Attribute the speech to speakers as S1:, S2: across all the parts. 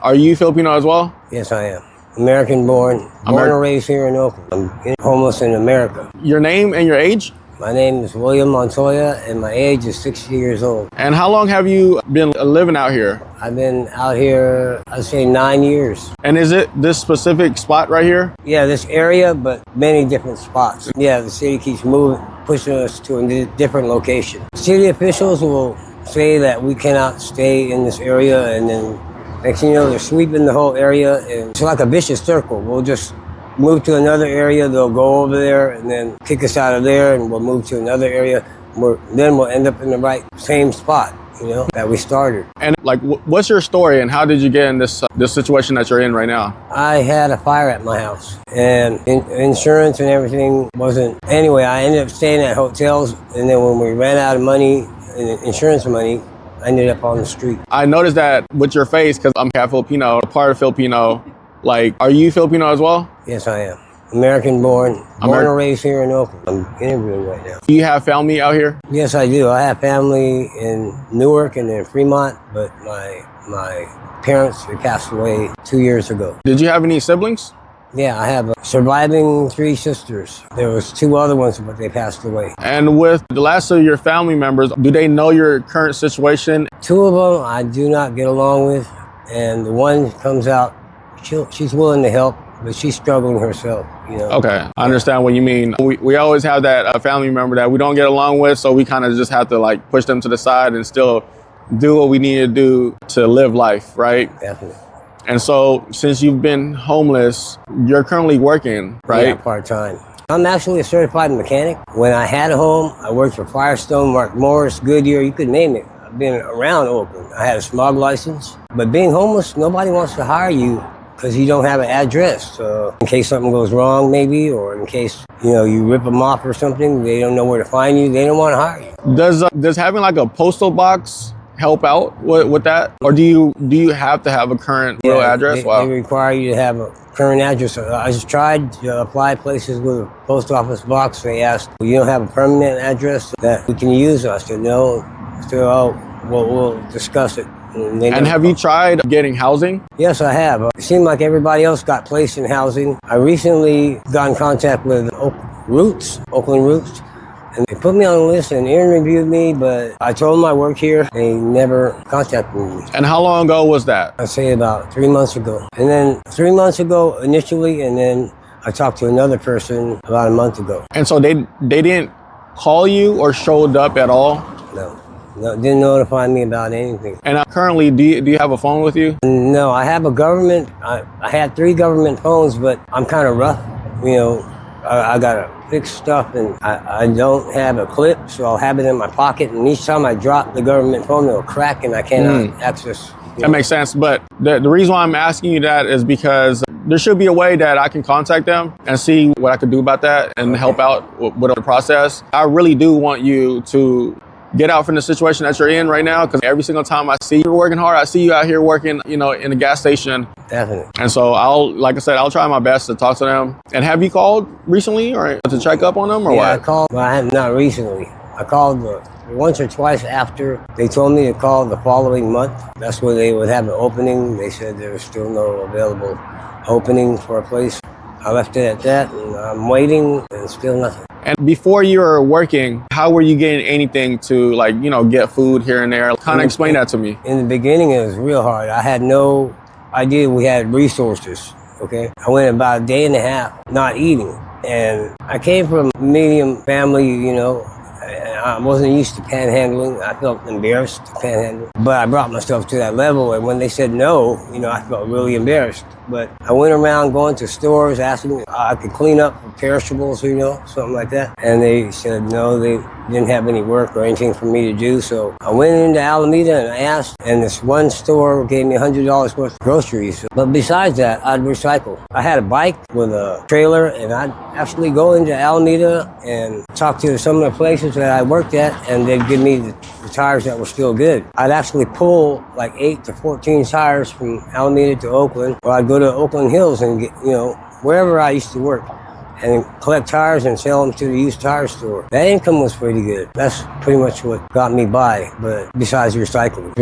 S1: Are you Filipino as well?
S2: Yes, I am. American born and raised here in Oakland. I'm homeless in America.
S1: Your name and your age?
S2: My name is William Montoya, and my age is 60 years old.
S1: And how long have you been living out here?
S2: I've been out here, I'd say 9 years.
S1: And is it this specific spot right here?
S2: Yeah, this area, but many different spots. Yeah, the city keeps moving, pushing us to a different location. City officials will say that we cannot stay in this area, and then next thing you know, they're sweeping the whole area, and it's like a vicious circle. We'll just move to another area, they'll go over there and then kick us out of there, and we'll move to another area. Then we'll end up in the same spot, that we started.
S1: And like, what's your story and how did you get in this situation that you're in right now? I
S2: had a fire at my house, and insurance and everything wasn't. Anyway, I ended up staying at hotels, and then when we ran out of money, insurance money, I ended up on the street.
S1: I noticed that with your face, because I'm half Filipino, part of Filipino. Like, are you Filipino as well?
S2: Yes, I am. American born and raised here in Oakland. I'm interviewing right now.
S1: Do you have family out here?
S2: Yes, I do. I have family in Newark and in Fremont, but my parents, they passed away 2 years ago.
S1: Did you have any siblings?
S2: Yeah, I have surviving 3 sisters. There was 2 other ones, but they passed away.
S1: And with the last of your family members, do they know your current situation?
S2: 2 of them I do not get along with, and the one comes out, she's willing to help, but she's struggling herself,
S1: Okay, I understand what you mean. We always have that family member that we don't get along with, so we kind of just have to like push them to the side and still do what we need to do to live life, right?
S2: Definitely.
S1: And so since you've been homeless, you're currently working, right?
S2: Yeah, part-time. I'm actually a certified mechanic. When I had a home, I worked for Firestone, Mark Morris, Goodyear, you could name it. I've been around Oakland. I had a smog license, but being homeless, nobody wants to hire you because you don't have an address. So in case something goes wrong, maybe, or in case, you rip them off or something, they don't know where to find you. They don't want to hire you.
S1: Does having like a postal box help out with that? Or do you have to have a current real address?
S2: They require you to have a current address. I just tried to apply places with a post office box. They asked, you don't have a permanent address that we can use? I said, no. So, we'll discuss it.
S1: And have you tried getting housing?
S2: Yes, I have. It seemed like everybody else got placed in housing. I recently got in contact with Oakland Roots, and they put me on the list and interviewed me, but I told them I work here. They never contacted me.
S1: And how long ago was that?
S2: I'd say about 3 months ago. And then 3 months ago initially, and then I talked to another person about a month ago.
S1: And so they didn't call you or showed up at all?
S2: No, didn't notify me about anything.
S1: And currently, do you have a phone with you?
S2: No, I have a government. I had 3 government phones, but I'm kind of rough. I got to fix stuff, and I don't have a clip, so I'll have it in my pocket. And each time I drop the government phone, it'll crack, and I cannot access.
S1: That makes sense. But the reason why I'm asking you that is because there should be a way that I can contact them and see what I could do about that and help out with the process. I really do want you to get out from the situation that you're in right now, because every single time I see you working hard, I see you out here working, in a gas station.
S2: Definitely.
S1: And so I'll try my best to talk to them. And have you called recently or to check up on them or what?
S2: Yeah, I called. Well, I have not recently. I called once or twice after. They told me to call the following month. That's where they would have an opening. They said there was still no available opening for a place. I left it at that, and I'm waiting, and still nothing.
S1: And before you were working, how were you getting anything to get food here and there? Kind of explain that to me.
S2: In the beginning, it was real hard. I had no idea we had resources, okay? I went about a day and a half not eating. And I came from a medium family, I wasn't used to panhandling. I felt embarrassed to panhandle. But I brought myself to that level, and when they said no, I felt really embarrassed. But I went around going to stores asking if I could clean up for perishables, something like that. And they said no, they didn't have any work or anything for me to do. So I went into Alameda and I asked, and this one store gave me $100 worth of groceries. But besides that, I'd recycle. I had a bike with a trailer, and I'd actually go into Alameda and talk to some of the places that I worked at, and they'd give me the tires that were still good. I'd actually pull like 8 to 14 tires from Alameda to Oakland, or I'd go to Oakland Hills and get, wherever I used to work. and collect tires and sell them to the used tire store. That income was pretty good. That's pretty much what got me by. But besides recycling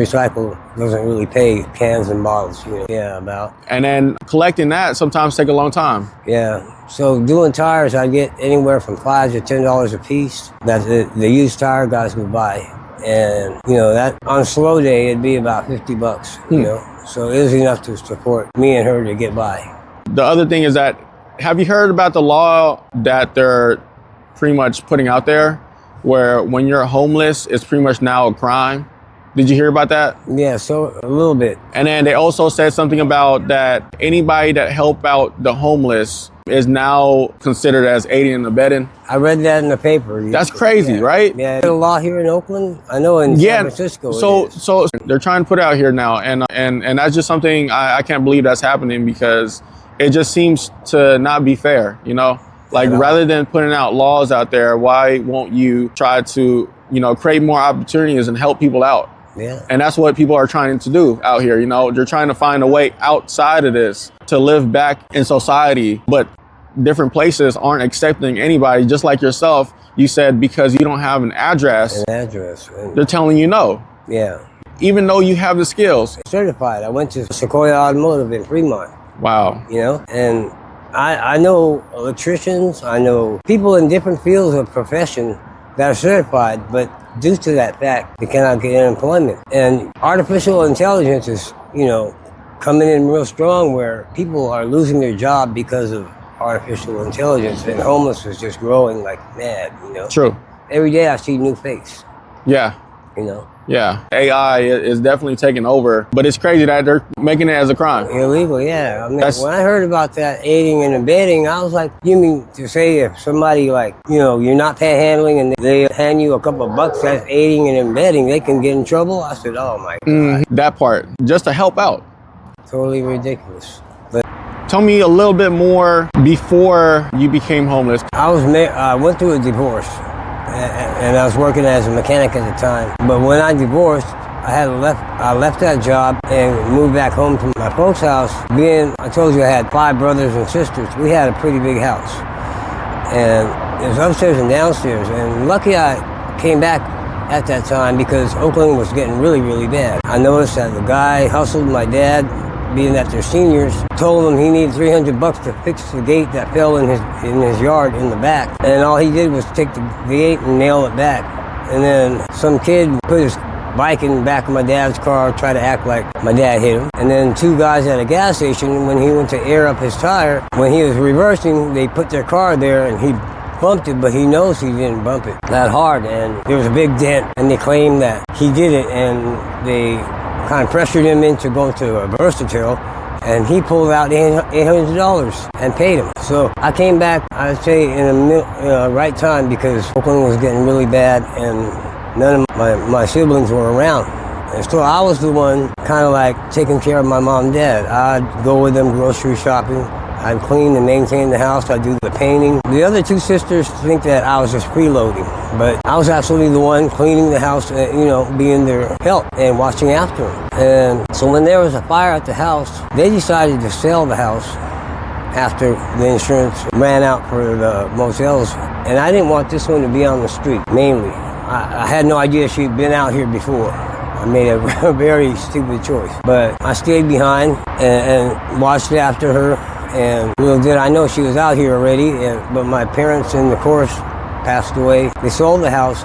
S2: doesn't really pay cans and bottles, Yeah, about.
S1: And then collecting that sometimes take a long time.
S2: Yeah. So doing tires, I get anywhere from $5 to $10 a piece that the used tire guys would buy. And, that on a slow day, it'd be about $50, So it was enough to support me and her to get by.
S1: The other thing is that, have you heard about the law that they're pretty much putting out there where when you're homeless, it's pretty much now a crime? Did you hear about that?
S2: Yeah, so a little bit.
S1: And then they also said something about that anybody that help out the homeless is now considered as aiding and abetting.
S2: I read that in the paper.
S1: That's crazy, right?
S2: Yeah, there's a law here in Oakland. I know in San Francisco.
S1: So they're trying to put it out here now, and that's just something I can't believe that's happening because it just seems to not be fair, Like rather than putting out laws out there, why won't you try to, create more opportunities and help people out?
S2: Yeah.
S1: And that's what people are trying to do out here. They're trying to find a way outside of this to live back in society. But different places aren't accepting anybody, just like yourself. You said because you don't have an address. They're telling you no.
S2: Yeah.
S1: Even though you have the skills.
S2: Certified. I went to Sequoia Automotive in Fremont.
S1: Wow.
S2: And I know electricians. I know people in different fields of profession that are certified, but due to that fact, they cannot get employment. And artificial intelligence is, coming in real strong where people are losing their job because of artificial intelligence, and homelessness is just growing like mad,
S1: True.
S2: Every day I see a new face.
S1: Yeah. Yeah. AI is definitely taking over, but it's crazy that they're making it as a crime.
S2: Illegal, yeah. I mean, when I heard about that aiding and abetting, I was like, you mean to say if somebody you're not panhandling and they hand you a couple of bucks, that's aiding and abetting, they can get in trouble? I said, oh my God.
S1: That part, just to help out.
S2: Totally ridiculous. But
S1: tell me a little bit more before you became homeless.
S2: I went through a divorce. And I was working as a mechanic at the time. But when I divorced, I left that job and moved back home to my folks' house. I told you I had 5 brothers and sisters. We had a pretty big house. And it was upstairs and downstairs. And lucky I came back at that time because Oakland was getting really, really bad. I noticed that the guy hustled my dad, being that they're seniors, told him he needed $300 to fix the gate that fell in his yard in the back. And all he did was take the gate and nail it back. And then some kid put his bike in the back of my dad's car, tried to act like my dad hit him. And then 2 guys at a gas station, when he went to air up his tire, when he was reversing, they put their car there and he bumped it, but he knows he didn't bump it that hard. And there was a big dent, and they claimed that he did it, and they kind of pressured him into going to a versatile, and he pulled out $800 and paid him. So I came back, I'd say, in the right time because Oakland was getting really bad and none of my siblings were around. And so I was the one kind of like taking care of my mom and dad. I'd go with them grocery shopping. I'd clean and maintain the house. I'd do the painting. The other 2 sisters think that I was just freeloading, but I was absolutely the one cleaning the house, being their help and watching after them. And so when there was a fire at the house, they decided to sell the house after the insurance ran out for the motels. And I didn't want this one to be on the street, mainly. I had no idea she'd been out here before. I made a very stupid choice, but I stayed behind and watched after her. And little did I know she was out here already, but my parents in the course passed away. They sold the house,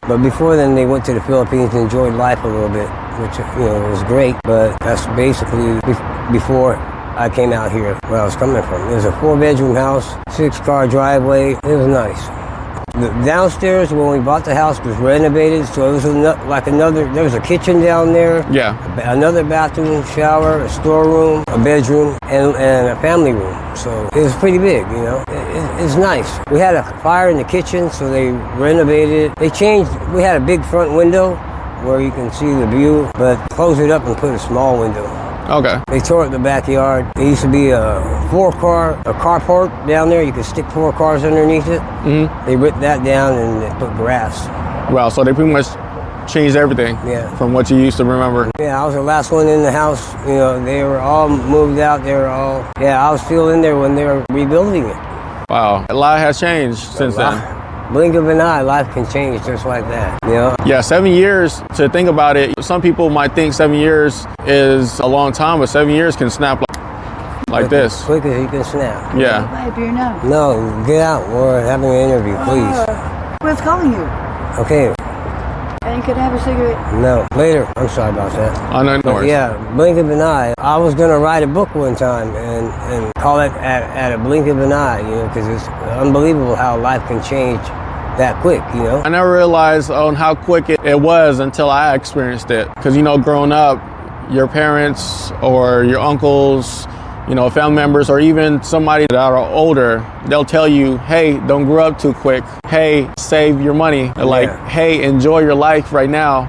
S2: but before then they went to the Philippines and enjoyed life a little bit, which was great. But that's basically before I came out here where I was coming from. It was a 4-bedroom house, 6-car driveway. It was nice. The downstairs when we bought the house was renovated, so it was there was a kitchen down there.
S1: Yeah.
S2: Another bathroom, shower, a storeroom, a bedroom, and a family room. So it was pretty big, It's nice. We had a fire in the kitchen, so they renovated it. We had a big front window where you can see the view, but closed it up and put a small window.
S1: Okay.
S2: They tore up the backyard. There used to be a carport down there. You could stick 4 cars underneath it. Mm-hmm. They ripped that down and they put grass.
S1: Wow, so they pretty much changed everything from what you used to remember.
S2: Yeah, I was the last one in the house. They were all moved out. I was still in there when they were rebuilding it.
S1: Wow, a lot has changed since then.
S2: Blink of an eye, life can change just like that, you know?
S1: Yeah, 7 years, to think about it, some people might think 7 years is a long time, but 7 years can snap like this.
S2: Quick as you can snap.
S1: Yeah.
S3: Buy a beer now.
S2: No, get out. We're having an interview, please.
S3: Who's calling you?
S2: Okay,
S3: And could I have a cigarette?
S2: no, later. I'm sorry about that.
S1: I know.
S2: But yeah, blink of an eye. I was gonna write a book one time and call it at a blink of an eye, you know, because it's unbelievable how life can change that quick, you know?
S1: I never realized on how quick it was until I experienced it. Because, you know, growing up, your parents or your uncles, you know, family members, or even somebody that are older, they'll tell you, hey, don't grow up too quick. Hey, save your money. Like, hey, enjoy your life right now.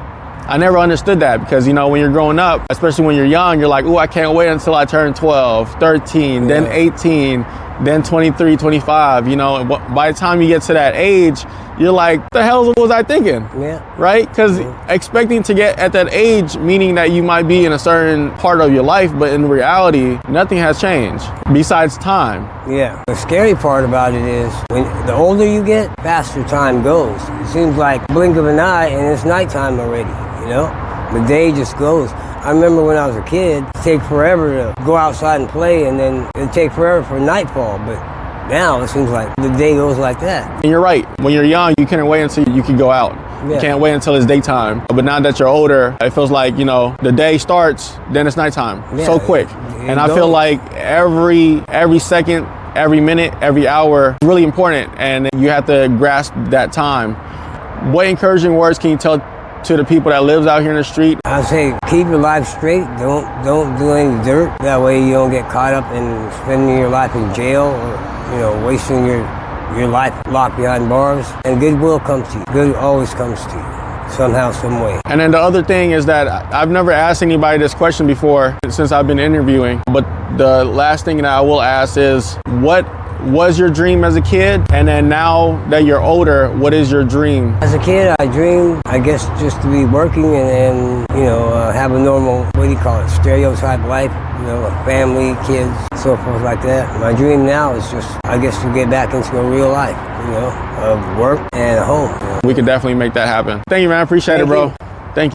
S1: I never understood that because, you know, when you're growing up, especially when you're young, you're like, oh, I can't wait until I turn 12, 13, then 18, then 23, 25, you know. And by the time you get to that age, you're like, the hell was I thinking?
S2: Yeah.
S1: Right? Because expecting to get at that age, meaning that you might be in a certain part of your life, but in reality, nothing has changed besides time.
S2: Yeah. The scary part about it is when the older you get, faster time goes. It seems like blink of an eye and it's nighttime already, you know? The day just goes. I remember when I was a kid, it'd take forever to go outside and play, and then it'd take forever for nightfall, but now it seems like the day goes like that.
S1: And you're right. When you're young, you can't wait until you can go out.
S2: Yeah.
S1: You can't wait until it's daytime. But now that you're older, it feels like, you know, the day starts, then it's nighttime.
S2: Yeah,
S1: so quick. And I feel like every second, every minute, every hour is really important, and you have to grasp that time. What encouraging words can you tell to the people that lives out here in the street?
S2: I say keep your life straight. Don't do any dirt. That way you don't get caught up in spending your life in jail or, you know, wasting your life locked behind bars. And goodwill comes to you. Good always comes to you, somehow, some way.
S1: And then the other thing is that I've never asked anybody this question before since I've been interviewing, but the last thing that I will ask is, what was your dream as a kid? And then now that you're older, what is your dream?
S2: As a kid, I dreamed, I guess, just to be working and you know, have a normal, what do you call it, stereotype life, you know, a family, kids, so forth like that. My dream now is just, I guess, to get back into a real life, you know, of work and a home. You know?
S1: We could definitely make that happen. Thank you, man. I appreciate it, bro.